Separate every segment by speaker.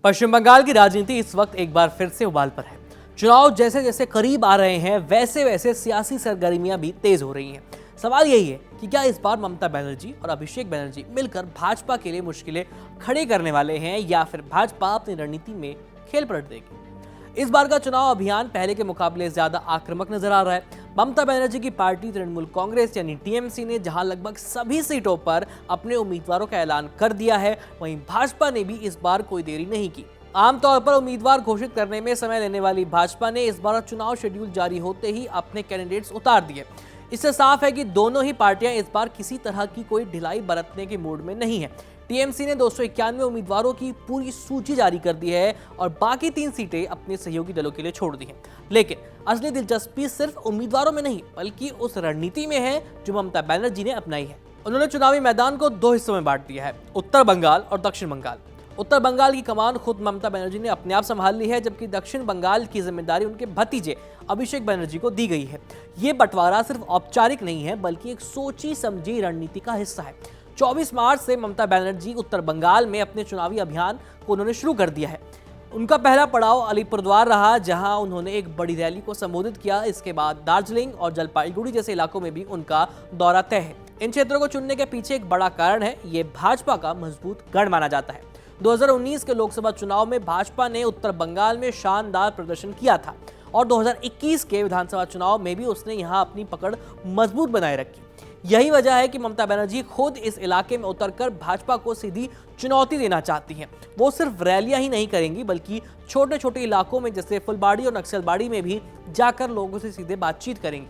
Speaker 1: पश्चिम बंगाल की राजनीति इस वक्त एक बार फिर से उबाल पर है। चुनाव जैसे जैसे करीब आ रहे हैं वैसे वैसे सियासी सरगर्मियां भी तेज हो रही हैं। सवाल यही है कि क्या इस बार ममता बनर्जी और अभिषेक बनर्जी मिलकर भाजपा के लिए मुश्किलें खड़ी करने वाले हैं या फिर भाजपा अपनी रणनीति में खेल पलट देगी। इस बार का चुनाव अभियान पहले के मुकाबले ज्यादा आक्रामक नजर आ रहा है। ममता बनर्जी की पार्टी तृणमूल कांग्रेस यानी टीएमसी ने जहां लगभग सभी सीटों पर अपने उम्मीदवारों का ऐलान कर दिया है, वहीं भाजपा ने भी इस बार कोई देरी नहीं की। आमतौर पर उम्मीदवार घोषित करने में समय लेने वाली भाजपा ने इस बार चुनाव शेड्यूल जारी होते ही अपने कैंडिडेट्स उतार दिए। इससे साफ है कि दोनों ही पार्टियां इस बार किसी तरह की कोई ढिलाई बरतने के मूड में नहीं है। टीएमसी ने 291 उम्मीदवारों की पूरी सूची जारी कर दी है और बाकी 3 सीटें अपने सहयोगी दलों के लिए छोड़ दी हैं। लेकिन असली दिलचस्पी सिर्फ उम्मीदवारों में नहीं बल्कि उस रणनीति में है जो ममता बनर्जी ने अपनाई है। उन्होंने चुनावी मैदान को 2 हिस्सों में बांट दिया है, उत्तर बंगाल और दक्षिण बंगाल। उत्तर बंगाल की कमान खुद ममता बनर्जी ने अपने आप संभाल ली है, जबकि दक्षिण बंगाल की जिम्मेदारी उनके भतीजे अभिषेक बनर्जी को दी गई है। ये बंटवारा सिर्फ औपचारिक नहीं है बल्कि एक सोची समझी रणनीति का हिस्सा है। 24 मार्च से ममता बनर्जी उत्तर बंगाल में अपने चुनावी अभियान को उन्होंने शुरू कर दिया है। उनका पहला पड़ाव अलीपुरद्वार रहा, जहां उन्होंने एक बड़ी रैली को संबोधित किया। इसके बाद दार्जिलिंग और जलपाईगुड़ी जैसे इलाकों में भी उनका दौरा तय है। इन क्षेत्रों को चुनने के पीछे एक बड़ा कारण है, ये भाजपा का मजबूत गढ़ माना जाता है। 2019 के लोकसभा चुनाव में भाजपा ने उत्तर बंगाल में शानदार प्रदर्शन किया था और 2021 के विधानसभा चुनाव में भी उसने यहां अपनी पकड़ मजबूत बनाए रखी। यही वजह है कि ममता बनर्जी खुद इस इलाके में उतरकर भाजपा को सीधी चुनौती देना चाहती हैं। वो सिर्फ रैलियां ही नहीं करेंगी बल्कि छोटे छोटे इलाकों में जैसे फुलबाड़ी और नक्सलबाड़ी में भी जाकर लोगों से सीधे बातचीत करेंगी।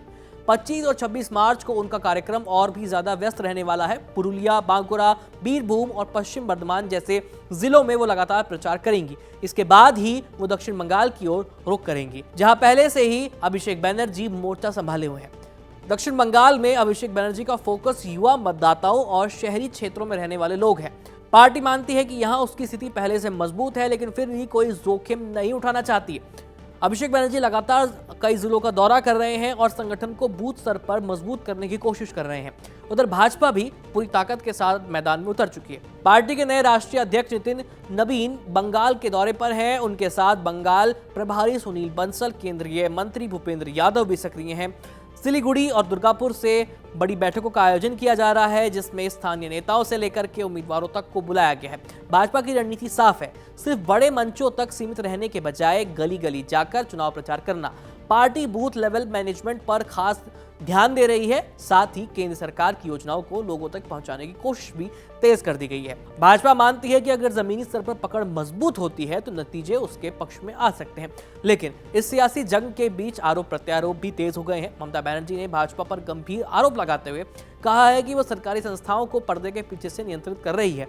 Speaker 1: 25 और 26 मार्च को उनका कार्यक्रम और भी ज्यादा व्यस्त रहने वाला है। पुरुलिया, बांकुरा, बीरभूम और पश्चिम बर्धमान जैसे जिलों में वो लगातार प्रचार करेंगी। इसके बाद ही वो दक्षिण बंगाल की ओर रुख करेंगी, जहां पहले से ही अभिषेक बनर्जी मोर्चा संभाले हुए हैं। दक्षिण बंगाल में अभिषेक बनर्जी का फोकस युवा मतदाताओं और शहरी क्षेत्रों में रहने वाले लोग हैं। पार्टी मानती है कि यहां उसकी स्थिति पहले से मजबूत है, लेकिन फिर भी कोई जोखिम नहीं उठाना चाहती है। अभिषेक बनर्जी लगातार कई जिलों का दौरा कर रहे हैं और संगठन को बूथ स्तर पर मजबूत करने की कोशिश कर रहे हैं। उधर भाजपा भी पूरी ताकत के साथ मैदान में उतर चुकी है। पार्टी के नए राष्ट्रीय अध्यक्ष नितिन नबीन बंगाल के दौरे पर हैं। उनके साथ बंगाल प्रभारी सुनील बंसल, केंद्रीय मंत्री भूपेंद्र यादव भी सक्रिय हैं। सिलीगुड़ी और दुर्गापुर से बड़ी बैठकों का आयोजन किया जा रहा है, जिसमें स्थानीय नेताओं से लेकर के उम्मीदवारों तक को बुलाया गया है। भाजपा की रणनीति साफ है, सिर्फ बड़े मंचों तक सीमित रहने के बजाय गली गली जाकर चुनाव प्रचार करना। पार्टी बूथ लेवल मैनेजमेंट पर खास ध्यान दे रही है, साथ ही केंद्र सरकार की योजनाओं को लोगों तक पहुंचाने की कोशिश भी तेज कर दी गई है। भाजपा मानती है कि अगर जमीनी स्तर पर पकड़ मजबूत होती है तो नतीजे उसके पक्ष में आ सकते हैं। लेकिन इस सियासी जंग के बीच आरोप प्रत्यारोप भी तेज हो गए हैं। ममता बनर्जी ने भाजपा पर गंभीर आरोप लगाते हुए कहा है कि वो सरकारी संस्थाओं को पर्दे के पीछे से नियंत्रित कर रही है।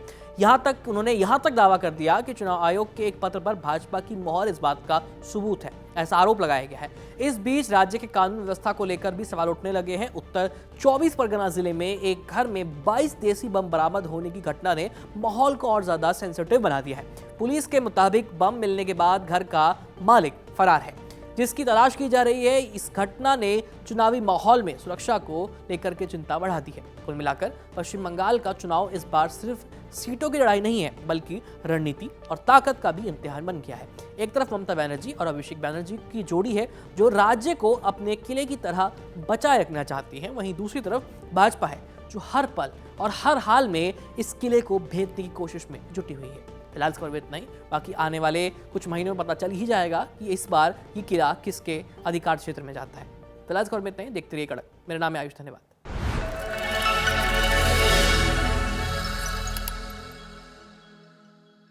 Speaker 1: उन्होंने यहां तक दावा कर दिया कि चुनाव आयोग के एक पत्र पर भाजपा की मोहर इस बात का सबूत है, ऐसा आरोप लगाया गया है। इस बीच राज्य के कानून व्यवस्था को लेकर भी सवाल उठने लगे हैं। उत्तर 24 परगना जिले में एक घर में 22 देसी बम बरामद होने की घटना ने माहौल को और ज्यादा सेंसिटिव बना दिया है। पुलिस के मुताबिक बम मिलने के बाद घर का मालिक फरार है, जिसकी तलाश की जा रही है। इस घटना ने चुनावी माहौल में सुरक्षा को लेकर के चिंता बढ़ा दी है। कुल मिलाकर पश्चिम बंगाल का चुनाव इस बार सिर्फ सीटों की लड़ाई नहीं है बल्कि रणनीति और ताकत का भी इम्तिहान बन गया है। एक तरफ ममता बनर्जी और अभिषेक बनर्जी की जोड़ी है जो राज्य को अपने किले की तरह बचाए रखना चाहती है, वहीं दूसरी तरफ भाजपा है जो हर पल और हर हाल में इस किले को भेदने की कोशिश में जुटी हुई है। फिलहाल इस खबर इतना ही, बाकी आने वाले कुछ महीनों में पता चल ही जाएगा कि इस बार ये किला किसके अधिकार क्षेत्र में जाता है। फिलहाल इस खबर में इतना ही, देखते रहिए कड़क। मेरा नाम है आयुष, धन्यवाद।